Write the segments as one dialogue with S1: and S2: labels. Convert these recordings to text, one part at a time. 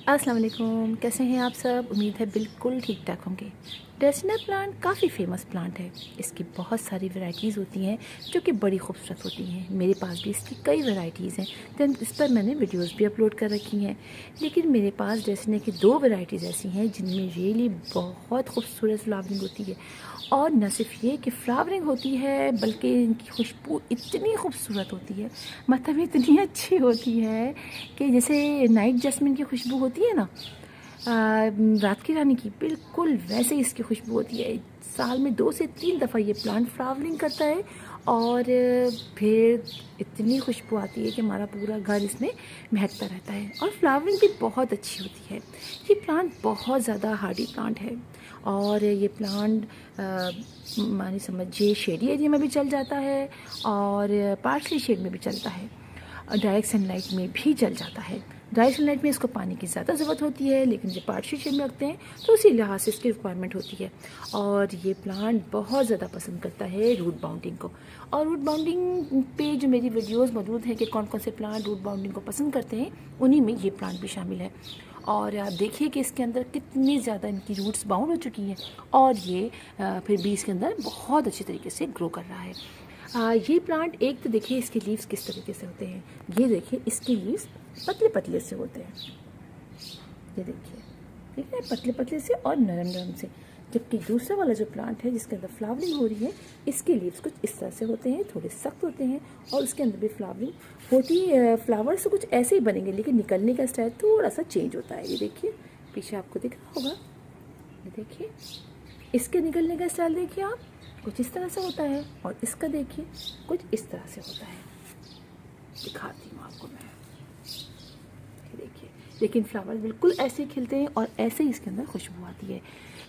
S1: अस्सलाम वालेकुम, कैसे हैं आप सब। उम्मीद है बिल्कुल ठीक ठाक होंगे। ड्रेसिना प्लांट काफ़ी फेमस प्लांट है। इसकी बहुत सारी वैरायटीज़ होती हैं जो कि बड़ी खूबसूरत होती हैं। मेरे पास भी इसकी कई वैरायटीज़ हैं जिन इस पर मैंने वीडियोस भी अपलोड कर रखी हैं। लेकिन मेरे पास ड्रेसिना की दो वैरायटीज़ ऐसी हैं जिनमें रियली बहुत खूबसूरत फ्लावरिंग होती है। और न सिर्फ ये कि फ्लावरिंग होती है बल्कि इनकी खुशबू इतनी खूबसूरत होती है, मतलब इतनी अच्छी होती है कि जैसे नाइट जैस्मिन की खुशबू होती है ना, रात की रानी की, बिल्कुल वैसे ही इसकी खुशबू होती है। साल में 2 से 3 दफ़ा ये प्लांट फ्लावरिंग करता है और फिर इतनी खुशबू आती है कि हमारा पूरा घर इसमें महकता रहता है। और फ्लावरिंग भी बहुत अच्छी होती है। ये प्लांट बहुत ज़्यादा हार्डी प्लांट है और ये प्लांट मानी समझिए शेडी एरिया में भी चल जाता है और पार्शली शेड में भी चलता है, डायरेक्ट सनलाइट में भी चल जाता है। डायरेक्ट सनलाइट में इसको पानी की ज़्यादा ज़रूरत होती है, लेकिन जब पार्शियल शेड में रखते हैं तो उसी लिहाज से इसकी रिक्वायरमेंट होती है। और ये प्लांट बहुत ज़्यादा पसंद करता है रूट बाउंडिंग को। और रूट बाउंडिंग पे जो मेरी वीडियोस मौजूद हैं कि कौन कौन से प्लांट रूट बाउंडिंग को पसंद करते हैं, उन्हीं में ये प्लांट भी शामिल है। और आप देखिए कि इसके अंदर कितनी ज़्यादा इनकी रूट्स बाउंड हो चुकी हैं और ये फिर भी इसके अंदर बहुत अच्छी तरीके से ग्रो कर रहा है। ये प्लांट एक तो देखिए इसके लीव्स किस तरीके से होते हैं। ये देखिए इसके लीव्स पतले पतले से होते हैं, ये देखिए, ठीक है, पतले पतले से और नरम नरम से। जबकि दूसरा वाला जो प्लांट है जिसके अंदर फ्लावरिंग हो रही है, इसके लीव्स कुछ इस तरह से होते हैं, थोड़े सख्त होते हैं और उसके अंदर भी फ्लावरिंग होती है। फ्लावर्स तो कुछ ऐसे ही बनेंगे लेकिन निकलने का स्टाइल थोड़ा सा चेंज होता है। ये देखिए पीछे आपको दिख रहा होगा, ये देखिए इसके निकलने का स्टाइल देखिए आप, कुछ इस तरह से होता है और इसका देखिए कुछ इस तरह से होता है। दिखाती हूँ आपको मैं, ये देखिए। लेकिन फ्लावर बिल्कुल ऐसे ही खिलते हैं और ऐसे ही इसके अंदर खुशबू आती है।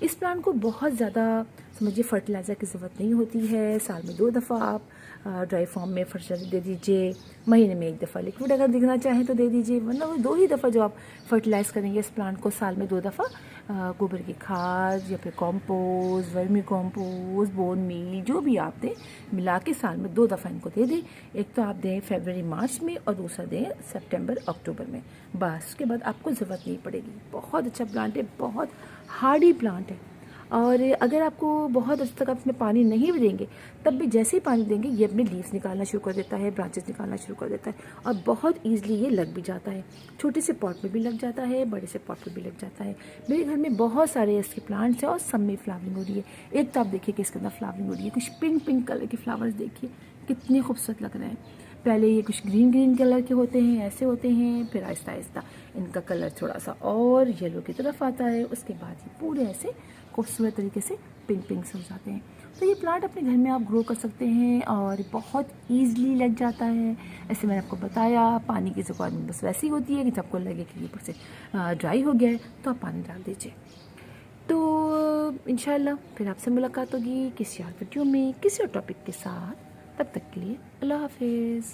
S1: इस प्लांट को बहुत ज़्यादा समझिए फर्टिलाइज़र की ज़रूरत नहीं होती है। साल में 2 दफ़ा आप ड्राई फॉर्म में फर्टिलाइज़र दे दीजिए, महीने में 1 दफ़ा लिक्विड अगर दिखना चाहें तो दे दीजिए, वरना वो 2 ही दफ़ा जो आप फर्टिलाइज़ करेंगे इस प्लांट को, साल में 2 दफ़ा गोबर की खाद या फिर compost, vermicompost, bone meal, जो भी आप दें मिला के साल में 2 दफ़ा इनको दे दें। एक तो आप दें फरवरी मार्च में और दूसरा दें सितंबर अक्टूबर में, बस उसके बाद आपको ज़रूरत नहीं पड़ेगी। बहुत अच्छा प्लांट है, बहुत हार्डी प्लांट है। और अगर आपको बहुत अर्से तक आप इसमें पानी नहीं भी देंगे तब भी जैसे ही पानी देंगे ये अपने लीव्स निकालना शुरू कर देता है, ब्रांचेस निकालना शुरू कर देता है और बहुत ईजिली ये लग भी जाता है। छोटे से पॉट में भी लग जाता है, बड़े से पॉट में भी लग जाता है। मेरे घर में बहुत सारे इसके प्लांट्स हैं और सब में फ्लावरिंग हो रही है। एक तो आप देखिए कि इसके अंदर फ्लावरिंग हो रही है, कुछ पिंक पिंक कलर के फ्लावर्स देखिए कितने खूबसूरत लग रहे हैं। पहले ये कुछ ग्रीन ग्रीन कलर के होते हैं, ऐसे होते हैं, फिर आहिस्ता आहिस्ता इनका कलर थोड़ा सा और येलो की तरफ आता है, उसके बाद ये पूरे ऐसे खूबसूरत तरीके से पिंक पिंक से हो जाते हैं। तो ये प्लांट अपने घर में आप ग्रो कर सकते हैं और बहुत ईजिली लग जाता है। ऐसे मैंने आपको बताया, पानी की रिक्वायरमेंट बस वैसी होती है कि जब आपको लगे कि ऊपर से ड्राई हो गया है तो आप पानी डाल दीजिए। तो इंशाल्लाह फिर आपसे मुलाकात होगी किसी और वीडियो में किसी और टॉपिक के साथ। तब तक के लिए अल्लाह हाफिज़।